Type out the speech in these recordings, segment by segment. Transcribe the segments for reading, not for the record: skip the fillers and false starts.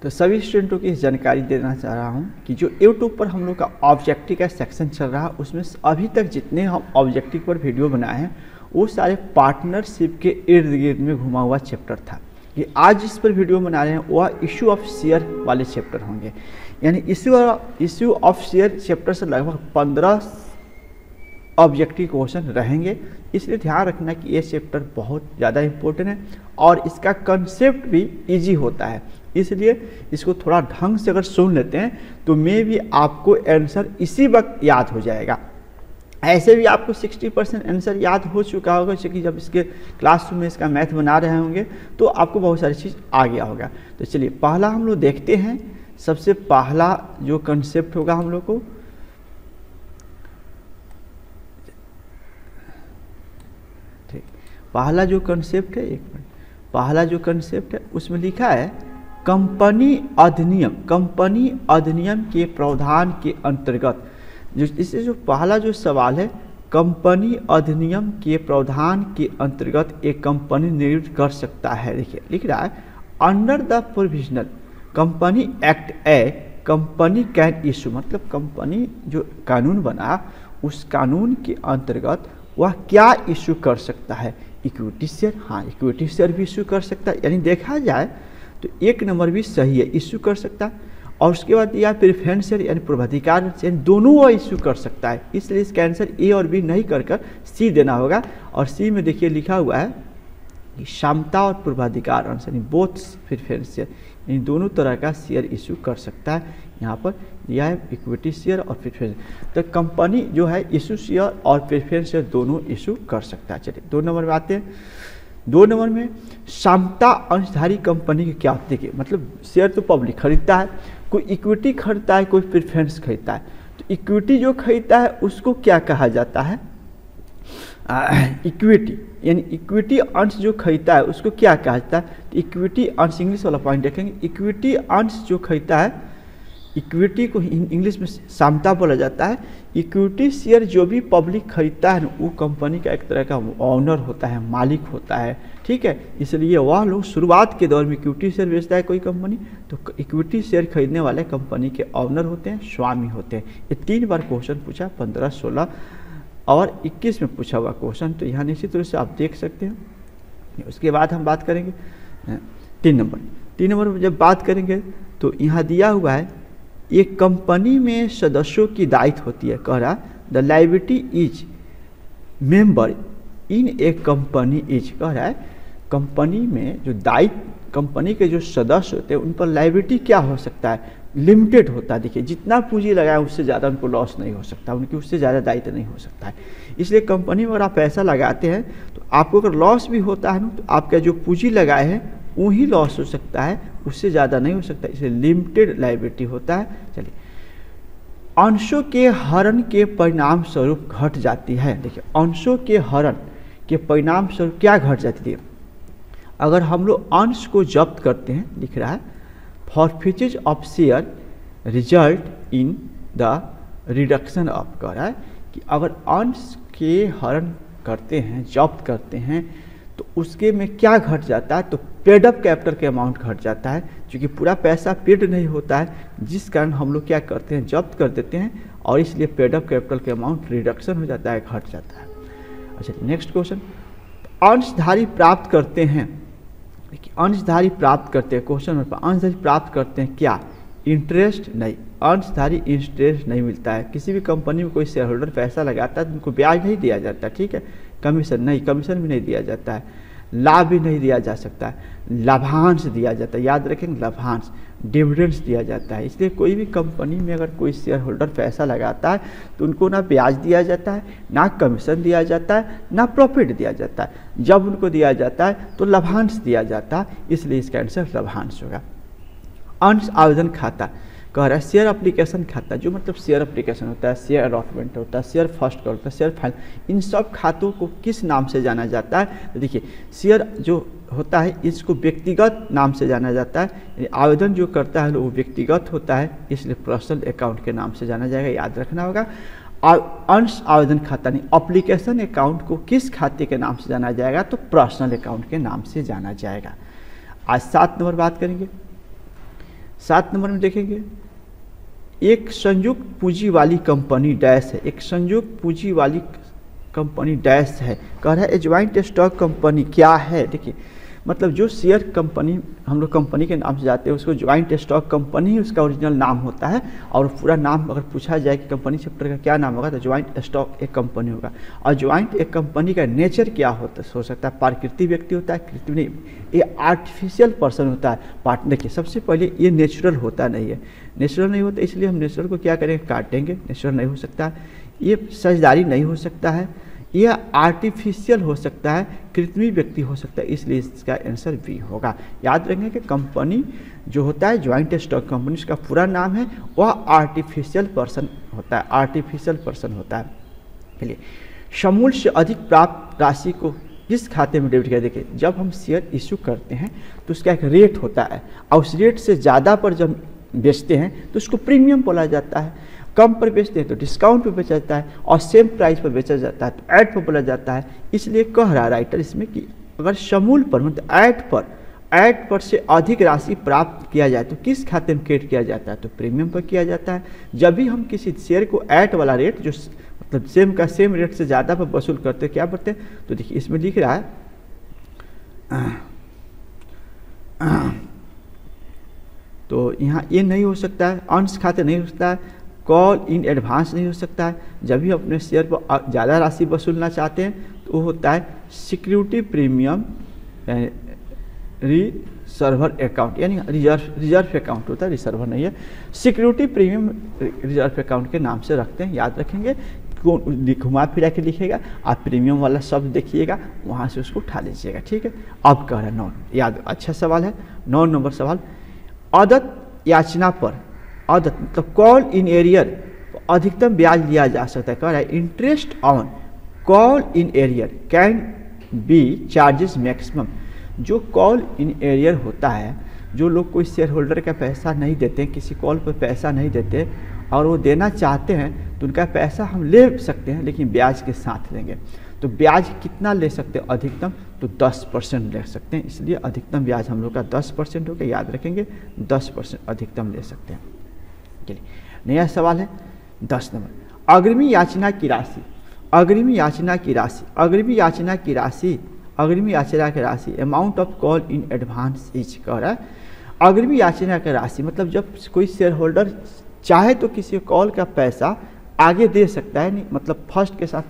तो सभी स्टूडेंटों की जानकारी देना चाह रहा हूं कि जो यूट्यूब पर हम लोग का ऑब्जेक्टिव का सेक्शन चल रहा है उसमें अभी तक जितने हम ऑब्जेक्टिव पर वीडियो बनाए हैं वो सारे पार्टनरशिप के इर्द गिर्द में घुमा हुआ चैप्टर था। कि आज जिस पर वीडियो बना रहे हैं वह इशू ऑफ शेयर वाले चैप्टर होंगे। यानी इशू ऑफ शेयर चैप्टर से लगभग 15 ऑब्जेक्टिव क्वेश्चन रहेंगे। इसलिए ध्यान रखना कि ये चैप्टर बहुत ज़्यादा इम्पोर्टेंट है और इसका कंसेप्ट भी इजी होता है। इसलिए इसको थोड़ा ढंग से अगर सुन लेते हैं तो मे भी आपको आंसर इसी वक्त याद हो जाएगा। ऐसे भी आपको 60% आंसर याद हो चुका होगा, क्योंकि जब इसके क्लासरूम में इसका मैथ बना रहे होंगे तो आपको बहुत सारी चीज़ आ गया होगा। तो चलिए पहला हम लोग देखते हैं। सबसे पहला जो कंसेप्ट होगा हम लोग को, ठीक, पहला जो कंसेप्ट है, एक मिनट, पहला जो कंसेप्ट है उसमें लिखा है कंपनी अधिनियम। कंपनी अधिनियम के प्रावधान के अंतर्गत इससे जो पहला जो सवाल है, कंपनी अधिनियम के प्रावधान के अंतर्गत एक कंपनी नियुक्त कर सकता है। देखिए लिख रहा है under the provisional company act A company can issue, मतलब कंपनी जो कानून बना उस कानून के अंतर्गत वह क्या इशू कर सकता है? Equity share. हाँ, इक्विटी शेयर भी इशू कर सकता है। यानी देखा जाए तो एक नंबर भी सही है, इशू कर सकता है। और उसके बाद या प्रेफरेंस शेयर यानी पूर्वाधिकार यानी दोनों वो इशू कर सकता है। इसलिए इसका आंसर ए और बी नहीं कर सी देना होगा। और सी में देखिए लिखा हुआ है कि क्षमता और पूर्वाधिकार अंश यानी बोथ प्रेफरेंस शेयर यानी दोनों तरह का शेयर इशू कर सकता है। यहाँ पर यह है इक्विटी शेयर और प्रेफरेंस। तो कंपनी जो है इशू शेयर और प्रेफरेंस शेयर दोनों इशू कर सकता है। चलिए 2 नंबर में आते हैं। 2 नंबर में क्षमता अंशधारी कंपनी की क्या होती है? मतलब शेयर तो पब्लिक खरीदता है, कोई इक्विटी खरीदता है, कोई प्रेफरेंस खरीदता है। तो इक्विटी जो खरीदता है उसको क्या कहा जाता है? इक्विटी यानी इक्विटी अंश जो खरीदता है उसको क्या कहा जाता है? तो इक्विटी अंश, इंग्लिश वाला पॉइंट देखेंगे, इक्विटी अंश जो खरीदता है, इक्विटी को इंग्लिश में क्षमता बोला जाता है। इक्विटी शेयर जो भी पब्लिक खरीदता है ना वो कंपनी का एक तरह का ऑनर होता है, मालिक होता है, ठीक है। इसलिए वह लोग शुरुआत के दौर में इक्विटी शेयर बेचता है कोई कंपनी, तो इक्विटी शेयर खरीदने वाले कंपनी के ऑनर होते हैं, स्वामी होते हैं। ये 3 बार क्वेश्चन पूछा, 15, 16 और 21 में पूछा हुआ क्वेश्चन। तो यहाँ निश्चित रूप से आप देख सकते हैं। उसके बाद हम बात करेंगे 3 नंबर में जब बात करेंगे तो यहाँ दिया हुआ है एक कंपनी में सदस्यों की दायित्व होती है। कह रहा the liability is member in A company is, कह रहा है कंपनी में जो दायित्व, कंपनी के जो सदस्य होते हैं उन पर लायबिलिटी क्या हो सकता है? लिमिटेड होता है। देखिए जितना पूंजी लगाए उससे ज़्यादा उनको लॉस नहीं हो सकता, उनकी उससे ज़्यादा दायित्व नहीं हो सकता है। इसलिए कंपनी में अगर आप पैसा लगाते हैं तो आपको अगर लॉस भी होता है ना तो आपका जो पूंजी लगाए हैं वही लॉस हो सकता है, उससे ज़्यादा नहीं हो सकता। इसलिए लिमिटेड लायबिलिटी होता है। चलिए अंशों के हरण के परिणाम स्वरूप घट जाती है। देखिए अंशों के हरण के परिणाम स्वरूप क्या घट जाती है? अगर हम लोग अंश को जब्त करते हैं, लिख रहा है forfeiture of share result in the reduction of, कह रहा है कि अगर अंश के हरण करते हैं, जब्त करते हैं तो उसके में क्या घट जाता है? तो पेड अप कैपिटल के अमाउंट घट जाता है, क्योंकि पूरा पैसा पेड नहीं होता है, जिस कारण हम लोग क्या करते हैं, जब्त कर देते हैं और इसलिए पेड अप कैपिटल के अमाउंट रिडक्शन हो जाता है, घट जाता है। अच्छा नेक्स्ट क्वेश्चन, अंशधारी प्राप्त करते हैं। देखिए अंशधारी प्राप्त करते हैं, क्वेश्चन नंबर पर अंशधारी प्राप्त करते हैं क्या? इंटरेस्ट नहीं, अंशधारी इंटरेस्ट नहीं मिलता है। किसी भी कंपनी में कोई शेयर होल्डर पैसा लगाता है तो उनको ब्याज नहीं दिया जाता, ठीक है, कमीशन नहीं, कमीशन भी नहीं दिया जाता है, लाभ भी नहीं दिया जा सकता है, लाभांश दिया जाता है, याद रखेंगे लाभांश, डिविडेंड्स दिया जाता है। इसलिए कोई भी कंपनी में अगर कोई शेयर होल्डर पैसा लगाता है तो उनको ना ब्याज दिया जाता है, ना कमीशन दिया जाता है, ना प्रॉफिट दिया जाता है। जब उनको दिया जाता है तो लाभांश दिया जाता है, इसलिए इसका आंसर लाभांश होगा। अंश आवेदन खाता, कह रहा है शेयर एप्लीकेशन खाता, जो मतलब शेयर एप्लीकेशन होता है, शेयर अलॉटमेंट होता है, शेयर फर्स्ट कॉल होता है, शेयर फाइनल, इन सब खातों को किस नाम से जाना जाता है? तो देखिए शेयर जो होता है इसको व्यक्तिगत नाम से जाना जाता है। आवेदन जो करता है वो व्यक्तिगत होता है, इसलिए पर्सनल अकाउंट के नाम से जाना जाएगा, याद रखना होगा। अंश आवेदन खाता नहीं, एप्लीकेशन अकाउंट को किस खाते के नाम से जाना जाएगा? तो पर्सनल अकाउंट के नाम से जाना जाएगा। आज 7 नंबर बात करेंगे। 7 नंबर में देखेंगे एक संयुक्त पूंजी वाली कंपनी डैश है, एक संयुक्त पूंजी वाली कंपनी डैश है। कह रहा है ज्वाइंट स्टॉक कंपनी क्या है। देखिए मतलब जो शेयर कंपनी हम लोग कंपनी के नाम से जाते हैं उसको ज्वाइंट स्टॉक कंपनी उसका ओरिजिनल नाम होता है, और पूरा नाम अगर पूछा जाए कि कंपनी सेक्टर का क्या नाम होगा तो ज्वाइंट स्टॉक एक कंपनी होगा। और ज्वाइंट एक कंपनी का नेचर क्या होता हो सकता है, प्राकृतिक व्यक्ति होता है, कृत्रिम नहीं, ये आर्टिफिशियल पर्सन होता है। पार्टनर देखिए सबसे पहले ये नेचुरल होता नहीं है, नेचुरल नहीं होता इसलिए हम नेचुरल को क्या करेंगे, काटेंगे, नेचुरल नहीं हो सकता, ये साझेदारी नहीं हो सकता है, यह आर्टिफिशियल हो सकता है, कृत्रिम व्यक्ति हो सकता है, इसलिए इसका आंसर बी होगा। याद रखेंगे कि कंपनी जो होता है ज्वाइंट स्टॉक कंपनी उसका पूरा नाम है वह आर्टिफिशियल पर्सन होता है, आर्टिफिशियल पर्सन होता है। चलिए समूल से अधिक प्राप्त राशि को किस खाते में डेबिट किया। देखिए जब हम शेयर इश्यू करते हैं तो उसका एक रेट होता है और उस रेट से ज़्यादा पर जब बेचते हैं तो उसको प्रीमियम बोला जाता है, कम पर बेचते हैं तो डिस्काउंट पर बेचा जाता है, और सेम प्राइस पर बेचा जाता है तो ऐड पर बोला जाता है। इसलिए कह रहा है राइटर इसमें कि अगर समूल पर मतलब ऐड पर से अधिक राशि प्राप्त किया जाए तो किस खाते में क्रेडिट किया जाता है, तो प्रीमियम पर किया जाता है। जब भी हम किसी शेयर को ऐड वाला रेट जो मतलब सेम का सेम रेट से ज़्यादा पर वसूल करते क्या करते हैं, तो देखिए इसमें लिख रहा है तो यहाँ ये नहीं हो सकता है, अंश खाते नहीं हो सकता है, कॉल इन एडवांस नहीं हो सकता है। जब भी अपने शेयर पर ज़्यादा राशि वसूलना चाहते हैं तो वो होता है सिक्योरिटी प्रीमियम रिजर्वर अकाउंट, यानी रिजर्व अकाउंट होता है, रिजर्वर नहीं है, सिक्योरिटी प्रीमियम रिजर्व अकाउंट के नाम से रखते हैं। याद रखेंगे, कौन घुमा फिरा के लिखेगा, आप प्रीमियम वाला शब्द देखिएगा वहाँ से उसको उठा लीजिएगा, ठीक है। अब कह रहा है 9, याद अच्छा सवाल है 9 नंबर सवाल, अदत याचना पर, अदत मतलब कॉल इन एरियर अधिकतम ब्याज लिया जा सकता है। कह रहा है interest on call in arrear can be charges maximum. जो कॉल इन एरियर होता है, जो लोग कोई शेयर होल्डर का पैसा नहीं देते, किसी कॉल पर पैसा नहीं देते और वो देना चाहते हैं तो उनका पैसा हम ले सकते हैं लेकिन ब्याज के साथ लेंगे। तो ब्याज कितना ले सकते हैं अधिकतम, तो 10% ले सकते हैं, इसलिए अधिकतम ब्याज हम लोग का 10% होगा। याद रखेंगे 10% अधिकतम ले सकते हैं। चलिए नया सवाल है 10 नंबर, अग्रिमी याचना की राशि, अग्रिमी याचना की राशि, अग्रिमी याचना की राशि, अग्रिमी याचना की राशि amount of call in advance is. कह रहा है अग्रिमी याचना की राशि मतलब जब कोई शेयर होल्डर चाहे तो किसी कॉल का पैसा आगे दे सकता है, नहीं मतलब फर्स्ट के साथ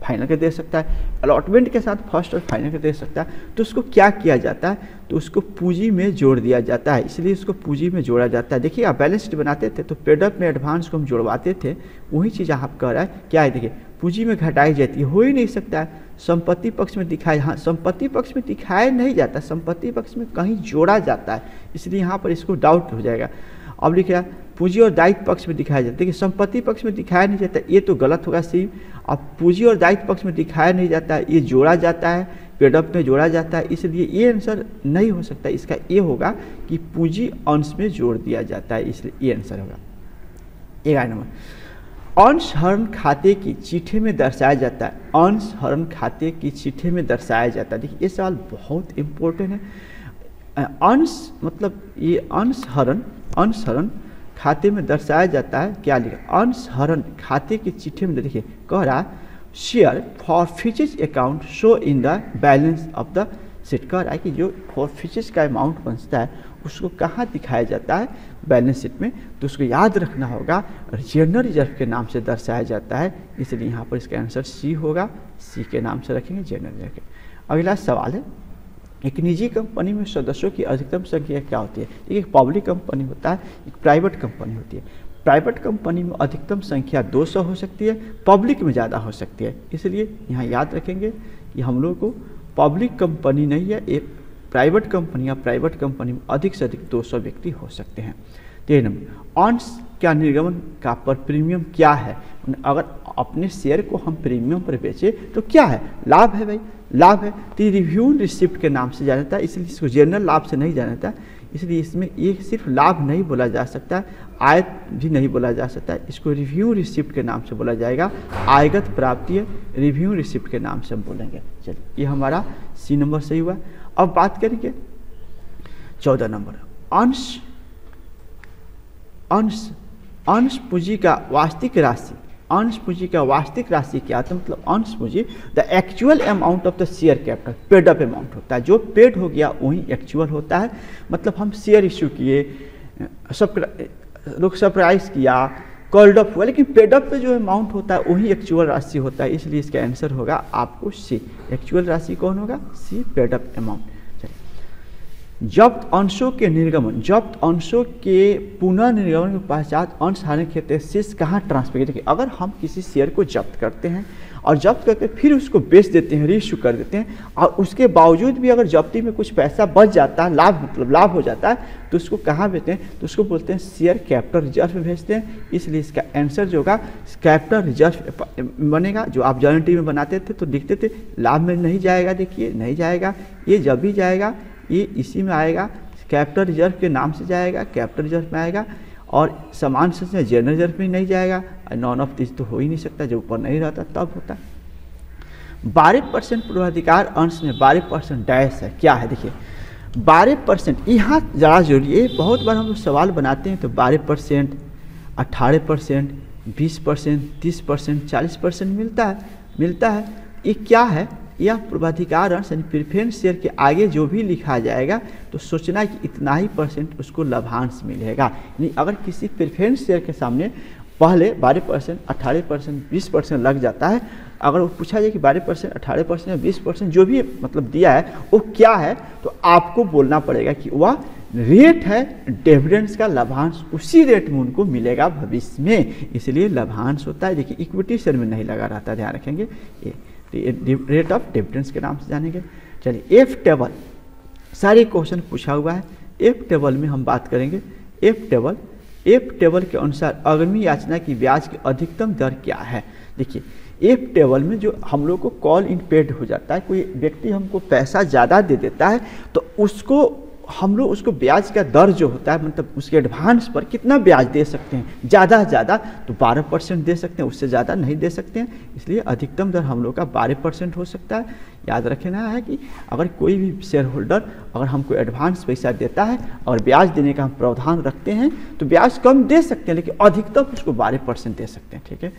फाइनल के दे सकता है, अलॉटमेंट के साथ फर्स्ट और फाइनल के दे सकता है, तो उसको क्या किया जाता है, तो उसको पूंजी में जोड़ दिया जाता है, इसलिए उसको पूंजी में जोड़ा जाता है। देखिए आप बैलेंस शीट बनाते थे तो पेड अप में एडवांस को हम जोड़वाते थे, वही चीज़ आप कह रहा है क्या है, देखिए पूंजी में घटाई जाती है, हो ही नहीं सकता है। संपत्ति पक्ष में दिखाया, हाँ संपत्ति पक्ष में दिखाया नहीं जाता, संपत्ति पक्ष में कहीं जोड़ा जाता है, इसलिए यहाँ पर इसको डाउट हो जाएगा। अब लिखा पूंजी और दायित्व पक्ष में दिखाया जाता है, देखिए संपत्ति पक्ष में दिखाया नहीं जाता, ये तो गलत होगा सी। अब पूंजी और दायित्व पक्ष में दिखाया नहीं जाता है, ये जोड़ा जाता है, पेडअप में जोड़ा जाता है, इसलिए ये आंसर नहीं हो सकता। इसका ये होगा कि पूंजी अंश में जोड़ दिया जाता है, इसलिए ये आंसर होगा। 11 नंबर, अंश हरण खाते की चिट्ठी में दर्शाया जाता है, अंश हरण खाते की चिट्ठी में दर्शाया जाता है। देखिए ये सवाल बहुत इंपॉर्टेंट है। अंश मतलब ये अंश हरण खाते में दर्शाया जाता है, क्या लिखा, अंश हरण खाते की चिट्ठी में। देखिए कह रहा share forfeiture account show in the balance of the sheet. कह रहा है कि जो फॉर फिचेज का अमाउंट बनता है उसको कहाँ दिखाया जाता है, बैलेंस शीट में, तो उसको याद रखना होगा जनरल रिजर्व के नाम से दर्शाया जाता है, इसलिए यहाँ पर इसका आंसर सी होगा, सी के नाम से रखेंगे जनरल रिजर्व के। अगला सवाल है, एक निजी कंपनी में सदस्यों की अधिकतम संख्या क्या होती है। एक पब्लिक कंपनी होता है, एक प्राइवेट कंपनी होती है। प्राइवेट कंपनी में अधिकतम संख्या 200 हो सकती है, पब्लिक में ज़्यादा हो सकती है, इसलिए यहाँ याद रखेंगे कि हम लोग को पब्लिक कंपनी नहीं है, एक प्राइवेट कंपनी या प्राइवेट कंपनी में अधिक से अधिक 200 व्यक्ति हो सकते हैं। 13 नंबर, अंश का निर्गमन का पर प्रीमियम क्या है। अगर अपने शेयर को हम प्रीमियम पर बेचे तो क्या है, लाभ है भाई, लाभ है। तो रिव्यू रिसिप्ट के नाम से जाना जाता है, इसलिए इसको जनरल लाभ से नहीं जाना जाता, इसलिए इसमें ये सिर्फ लाभ नहीं बोला जा सकता, आय भी नहीं बोला जा सकता, इसको रिव्यू रिसिप्ट के नाम से बोला जाएगा। आयगत प्राप्ति रिव्यू रिसिप्ट के नाम से हम बोलेंगे। चलिए ये हमारा सी नंबर सही हुआ। अब बात करेंगे 14 नंबर, अंश अंश अंश पूंजी का वास्तविक राशि, अंश पूंजी का वास्तविक राशि क्या होता है, मतलब अंश पूंजी the actual amount of the share capital, paid up amount होता है, जो पेड हो गया वही एक्चुअल होता है। मतलब हम शेयर इश्यू किए, सरप्राइज किया, कॉल्ड अप हुआ, लेकिन पेड अप पे जो अमाउंट होता है वही एक्चुअल राशि होता है, इसलिए इसका आंसर होगा आपको सी। एक्चुअल राशि कौन होगा, सी, पेड अप अमाउंट। जब्त अंशों के निर्गमन, जब्त अंशों के पुनः निर्गमन के पश्चात अंश हानि के तहत शेष कहाँ ट्रांसफर किया। अगर हम किसी शेयर को जब्त करते हैं और जब्त करके फिर उसको बेच देते हैं, रीइश्यू कर देते हैं, और उसके बावजूद भी अगर जब्ती में कुछ पैसा बच जाता है, लाभ मतलब लाभ हो जाता है, तो उसको कहाँ भेजते हैं, तो उसको बोलते हैं शेयर कैपिटल रिजर्व में भेजते हैं। इसलिए इसका आंसर जो होगा कैपिटल रिजर्व बनेगा। जो आप जर्नल में बनाते थे तो लिखते थे लाभ में नहीं जाएगा, देखिए नहीं जाएगा, ये जब भी जाएगा ये इसी में आएगा, कैपिटल रिजर्व के नाम से जाएगा, कैपिटल रिजर्व में आएगा, और समान से जनरल रिजर्व में नहीं जाएगा। नॉन ऑफ दिस तो हो ही नहीं सकता, जब ऊपर नहीं रहता तब होता। 12% पूर्वाधिकार अंश में 12% डैश है, क्या है देखिए 12%, यहाँ ज़्यादा जरूरी है। बहुत बार हम लोग सवाल बनाते हैं तो 12%, 18%, 20%, 30%, 40% मिलता है। ये क्या है, यह पूर्वाधिकार अंश यानी प्रेफरेंस शेयर के आगे जो भी लिखा जाएगा तो सोचना है कि इतना ही परसेंट उसको लाभांश मिलेगा। यानी अगर किसी प्रेफरेंस शेयर के सामने पहले 12%, 18%, 20% लग जाता है, अगर वो पूछा जाए कि 12%, 18% या 20% जो भी मतलब दिया है वो क्या है, तो आपको बोलना पड़ेगा कि वह रेट है डिविडेंड्स का, लाभांश उसी रेट में उनको मिलेगा भविष्य में, इसलिए लाभांश होता है। देखिए इक्विटी शेयर में नहीं लगा रहता, ध्यान रखेंगे, ये रेट ऑफ डिविडेंड्स के नाम से जानेंगे। चलिए एफ टेबल, सारे क्वेश्चन पूछा हुआ है। एफ टेबल में हम बात करेंगे। एफ टेबल के अनुसार अग्रिमी याचना की ब्याज की अधिकतम दर क्या है। देखिए एफ टेबल में जो हम लोग को कॉल इन पेड हो जाता है, कोई व्यक्ति हमको पैसा ज़्यादा दे देता है तो उसको हम लोग उसको ब्याज का दर जो होता है, मतलब उसके एडवांस पर कितना ब्याज दे सकते हैं, ज़्यादा से ज़्यादा तो 12% दे सकते हैं, उससे ज़्यादा नहीं दे सकते हैं। इसलिए अधिकतम दर हम लोग का 12% हो सकता है। याद रखना है कि अगर कोई भी शेयर होल्डर अगर हमको एडवांस पैसा देता है और ब्याज देने का हम प्रावधान रखते हैं तो ब्याज कम दे सकते हैं, लेकिन अधिकतम उसको 12% दे सकते हैं। ठीक है।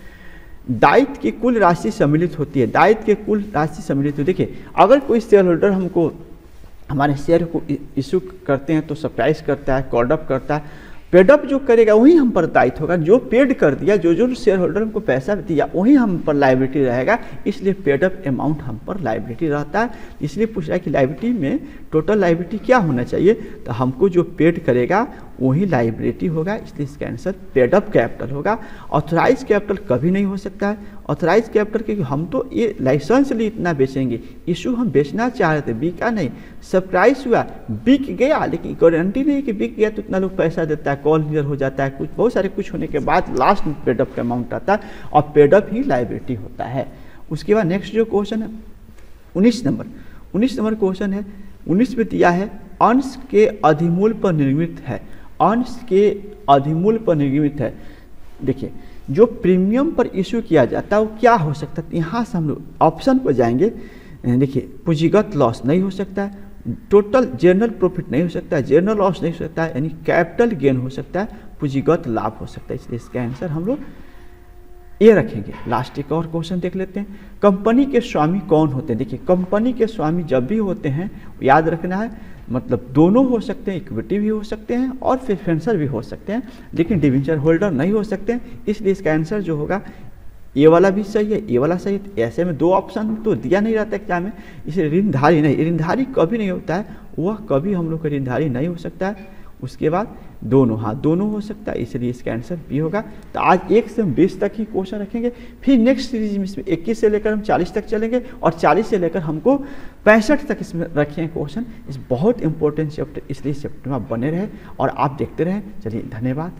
दायित्व की कुल राशि सम्मिलित होती है, दायित्व की कुल राशि सम्मिलित होती है। देखिए अगर कोई शेयर होल्डर हमको हमारे शेयर को इशू करते हैं तो सरप्राइज करता है, कॉल्ड अप करता है, पेड अप जो करेगा वही हम पर दायित्व होगा। जो पेड कर दिया, जो शेयर होल्डर हमको पैसा दिया वही हम पर लायबिलिटी रहेगा, इसलिए पेड अप अमाउंट हम पर लायबिलिटी रहता है। इसलिए पूछ रहा है कि लायबिलिटी में टोटल लायबिलिटी क्या होना चाहिए, तो हमको जो पेड करेगा वही लायबिलिटी होगा, इसलिए इसका आंसर पेड अप कैपिटल होगा। ऑथराइज कैपिटल कभी नहीं हो सकता है। ऑथराइज कैपिटल क्योंकि हम तो ये लाइसेंस लिए इतना बेचेंगे, इशू हम बेचना चाह रहे थे, बिका नहीं, सरप्राइज हुआ बिक गया, लेकिन गारंटी नहीं कि बिक गया तो इतना लोग पैसा देता है, कॉल क्लियर हो जाता है, कुछ बहुत सारे कुछ होने के बाद लास्ट में पेड अप का अमाउंट आता है और पेड अप ही लायबिलिटी होता है। उसके बाद नेक्स्ट जो क्वेश्चन है 19 नंबर क्वेश्चन है। 19 में दिया है अंश के अधिमूल्य पर निर्मित है, अंश के अधिमूल्य पर निर्मित है। देखिए जो प्रीमियम पर इशू किया जाता है वो क्या हो सकता है, यहाँ से हम लोग ऑप्शन पर जाएंगे। देखिए पूंजीगत लॉस नहीं हो सकता है, टोटल जनरल प्रॉफिट नहीं हो सकता है, जनरल लॉस नहीं हो सकता है, यानी कैपिटल गेन हो सकता है, पूंजीगत लाभ हो सकता है। इसलिए इसका आंसर हम लोग ये रखेंगे। लास्ट एक और क्वेश्चन देख लेते हैं। कंपनी के स्वामी कौन होते हैं। देखिए कंपनी के स्वामी जब भी होते हैं याद रखना है, मतलब दोनों हो सकते हैं, इक्विटी भी हो सकते हैं और प्रेफरेंसर भी हो सकते हैं, लेकिन डिवेंचर होल्डर नहीं हो सकते हैं। इसलिए इसका आंसर जो होगा ये वाला भी सही है, ये वाला सही है। ऐसे में दो ऑप्शन तो दिया नहीं रहता एग्जाम में, इसे ऋणधारी नहीं, ऋणधारी कभी नहीं होता है, वह कभी हम लोग का ऋणधारी नहीं हो सकता है। उसके बाद दोनों, हाँ दोनों हो सकता है, इसलिए इसका आंसर बी होगा। तो आज 1 से हम 20 तक ही क्वेश्चन रखेंगे, फिर नेक्स्ट सीरीज में इसमें 21 से लेकर हम 40 तक चलेंगे और 40 से लेकर हमको 65 तक इसमें रखेंगे क्वेश्चन। इस बहुत इंपॉर्टेंट चैप्टर, इसलिए चैप्टर में आप बने रहे और आप देखते रहें। चलिए धन्यवाद।